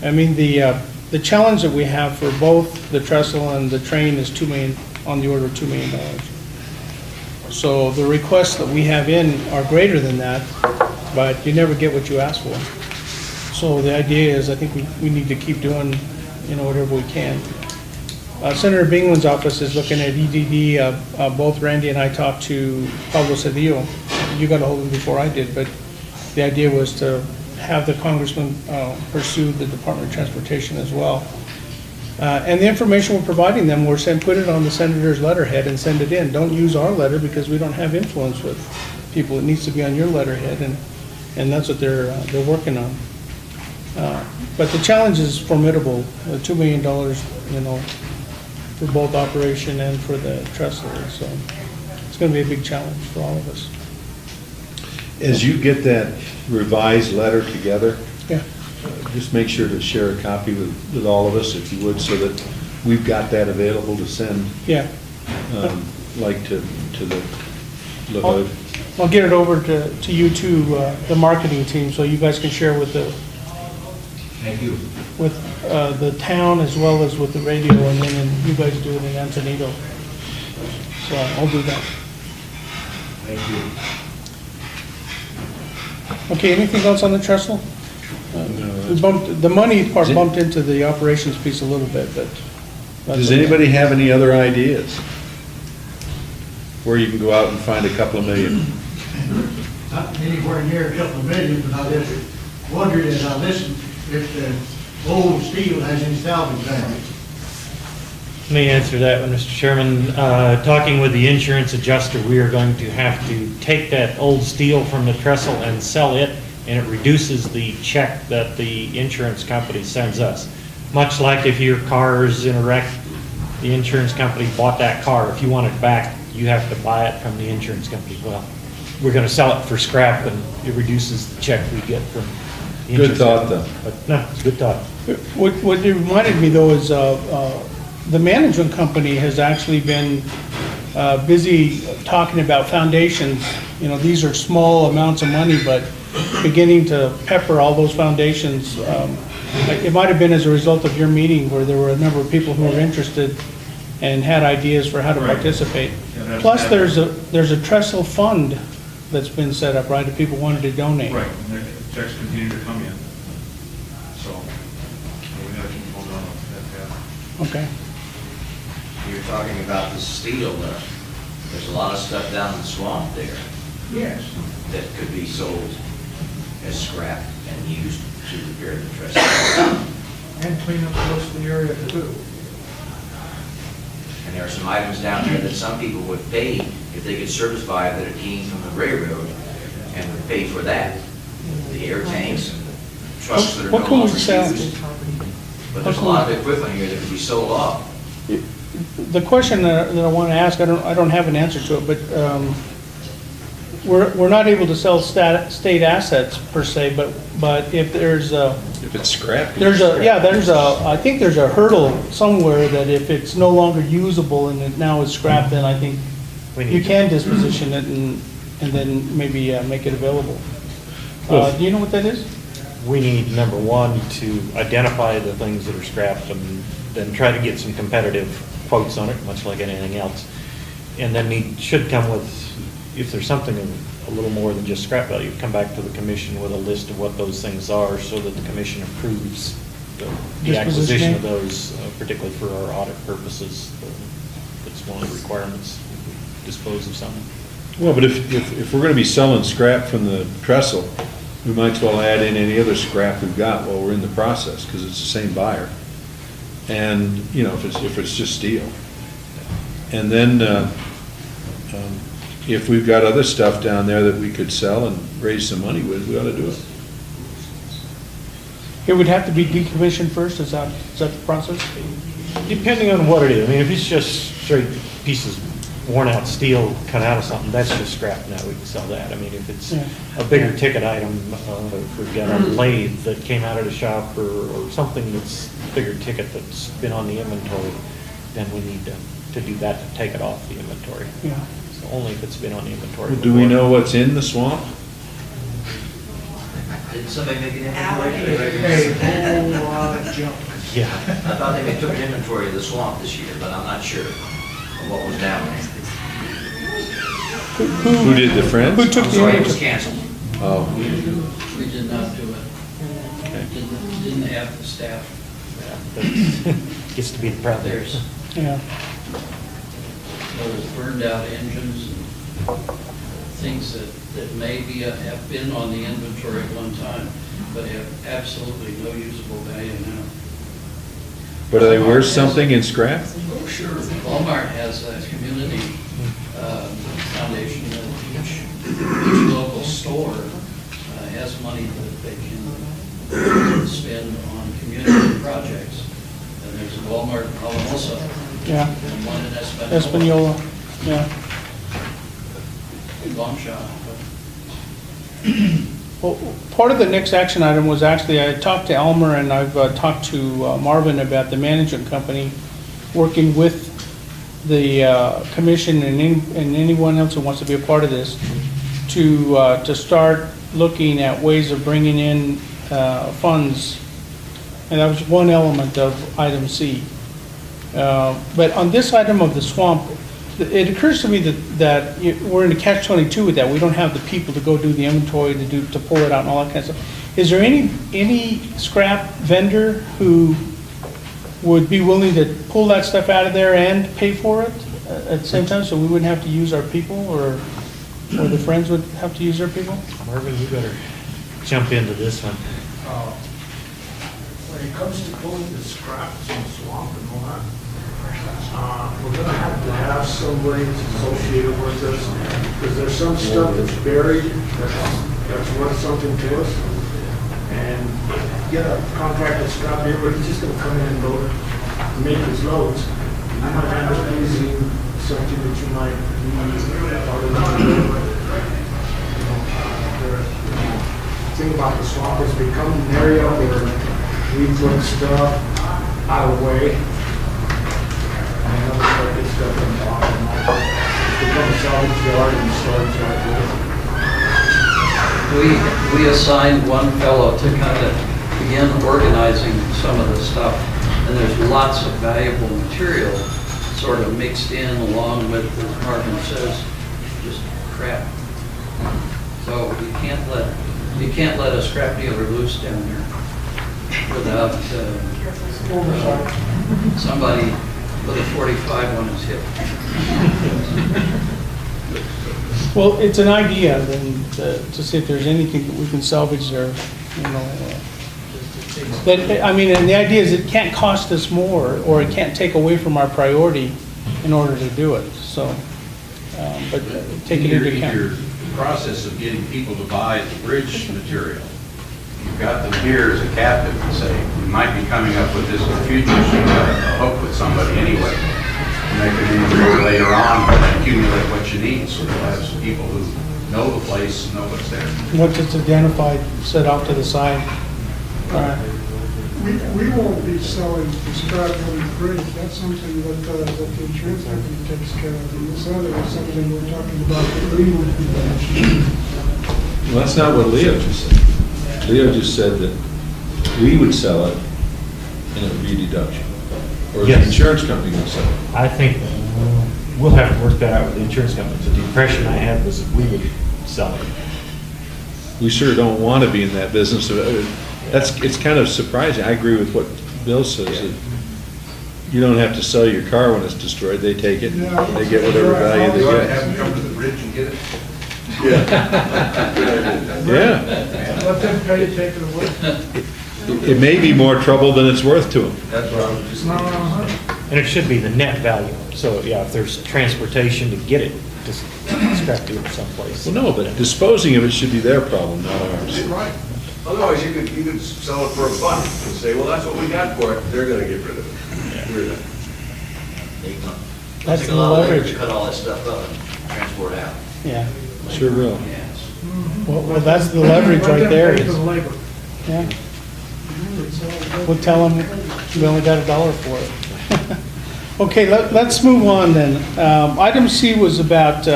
I mean, the challenge that we have for both the trestle and the train is on the order of $2 million. So the requests that we have in are greater than that, but you never get what you ask for. So the idea is, I think we need to keep doing, whatever we can. Senator Bingman's office is looking at EDD. Both Randy and I talked to Pablo Cedillo. You got a hold of him before I did, but the idea was to have the congressman pursue the Department of Transportation as well. And the information we're providing them, we're saying put it on the senator's letterhead and send it in. Don't use our letter because we don't have influence with people. It needs to be on your letterhead, and that's what they're working on. But the challenge is formidable. $2 million, for both operation and for the trestle. So it's going to be a big challenge for all of us. As you get that revised letter together, Yeah. just make sure to share a copy with all of us, if you would, so that we've got that available to send, Yeah. like to the hood. I'll get it over to you two, the marketing team, so you guys can share with Thank you. the town as well as with the radio, and then you guys do it in Antonito. So I'll do that. Thank you. Okay, anything else on the trestle? The money part bumped into the operations piece a little bit, but. that's Does okay. anybody have any other ideas where you can go out and find a couple of million? Not anywhere near a couple of million, but I just wondered as I listened if the old steel has any salvage value. Let me answer that one, Mr. Chairman. Talking with the insurance adjuster, we are going to have to take that old steel from the trestle and sell it, and it reduces the check that the insurance company sends us. Much like if your car is in a wreck, the insurance company bought that car. If you want it back, you have to buy it from the insurance company. Well, we're going to sell it for scrap, and it reduces the check we get from the Good insurance thought, company. though. But no, it's a good thought. What it reminded me, though, is the management company has actually been busy talking about foundations. These are small amounts of money, but beginning to pepper all those foundations. It might have been as a result of your meeting where there were a number of people who were interested and had ideas for how to participate. Yeah, Plus, there's a trestle fund that's been set up, right, if people wanted to donate. Right, and the checks continue to come in. So, we gotta keep going on that path. Okay. You're talking about the steel, there's a lot of stuff down in the swamp there Yes. that could be sold as scrap and used to repair the trestle. And clean up the rest of the area too. And there are some items down there that some people would pay if they could certify that it came from the railroad and would pay for that. The air tanks and trucks that are no What can we longer sell? used. But there's a lot of equipment here that could be sold off. The question that I want to ask, I don't have an answer to it, but we're not able to sell state assets per se, but if there's If it's scrap. I think there's a hurdle somewhere that if it's no longer usable and it now is scrapped, then I think you can disposition it and then maybe make it available. Do you know what that is? We need, number one, to identify the things that are scrapped and then try to get some competitive quotes on it, much like anything else. And then we should come with, if there's something a little more than just scrap value, come back to the commission with a list of what those things are so that the commission approves the acquisition of those, particularly for our audit purposes. That's one of the requirements, dispose of something. Well, but if we're gonna be selling scrap from the trestle, we might as well add in any other scrap we've got while we're in the process, because it's the same buyer. And, if it's just steel. And then, if we've got other stuff down there that we could sell and raise some money with, we ought to do it. It would have to be decommissioned first, is that the process? Depending on what it is. I mean, if it's just straight pieces, worn out steel cut out of something, that's just scrap now, we can sell that. I mean, if it's Yeah. a bigger ticket item, if we've got a lathe that came out of the shop or something that's bigger ticket that's been on the inventory, then we need to do that, to take it off the inventory. Yeah. So only if it's been on the inventory. Do we before. know what's in the swamp? Didn't somebody make an inventory? Hey, whole lot junk. Yeah. I thought they took an inventory of the swamp this year, but I'm not sure of what was down there. Who did the Friends? Who took I'm the sorry, it was inventory? canceled. Oh, We did not do it. Didn't have the staff. That gets to be the problem. There's Yeah, those burned out engines and things that maybe have been on the inventory at one time, but have absolutely no usable value now. but are they worth something in scrap? Sure. Walmart has a community foundation that each local store has money that they can spend on community projects. And there's a Walmart in Alamosa yeah, and one in Espanola. Espanola, yeah. Long shot, but Well, part of the next action item was actually, I talked to Elmer and I've talked to Marvin about the management company, working with the commission and anyone else who wants to be a part of this, to start looking at ways of bringing in funds. And that was one element of item C. But on this item of the swamp, it occurs to me that we're in a catch-22 with that. We don't have the people to go do the inventory, to pull it out and all that kind of stuff. Is there any scrap vendor who would be willing to pull that stuff out of there and pay for it at the same time, so we wouldn't have to use our people, or the Friends would have to use their people? Marvin, you better jump into this one. When it comes to pulling the scraps in the swamp and all that, we're gonna have somebody associated with us, because there's some stuff that's buried, that's worth something to us. And get a contractor scrap here, but he's just gonna come in and load it, and make his loads. You might end up using something that you might need part of the thing about the swamp is becoming an area where we put stuff out of the way. And then we start this stuff on top and all. It's become a salvage yard and storage yard. we assigned one fellow to kind of begin organizing some of the stuff. And there's lots of valuable material sort of mixed in along with, as Marvin says, just crap. So you can't let a scrap dealer loose down there without somebody with a 45 on his hip. Well, it's an idea then to see if there's anything that we can salvage there, you know. That, I mean, and the idea is it can't cost us more, or it can't take away from our priority in order to do it, so, but take it into In your account. process of getting people to buy the bridge material, you've got them here as a captive and say, we might be coming up with this in the future, so you've got a hook with somebody anyway. Make an inventory later on, and accumulate what you need, so you'll have some people who know the place and know what's there. Once it's identified, set off to the side. All right. We won't be selling the scrap on the bridge. That's something that the insurance company takes care of. And this other is something we're talking about that we will be doing. Well, that's not what Leo just said. Leo just said that we would sell it and it would be a deduction. Or the Yes. insurance company would sell it. I think we'll have to work that out with the insurance companies. The impression I had was that we would sell it. We sure don't want to be in that business. It's kind of surprising. I agree with what Bill says, that you don't have to sell your car when it's destroyed. They take it, Yeah. they get whatever value they You ought to get. have them come to the bridge and get it. Yeah. Let them pay to take it away. It may be more trouble than it's worth to them. That's what I was just thinking. And it should be the net value. So, yeah, if there's transportation to get it, just scrap deal someplace. Well, no, but disposing of it should be their problem, not ours. Right. Otherwise, you could sell it for $1 and say, well, that's what we got for it. They're gonna get rid of it. We're not. That's Take the a lot of labor leverage. to cut all that stuff up and transport it out. Yeah, Sure will. Yes. well, that's the leverage Let right them there. pay for is- the labor. Yeah, It's all good. we'll tell them we only got $1 for it. Okay, let's move on then. Item C was about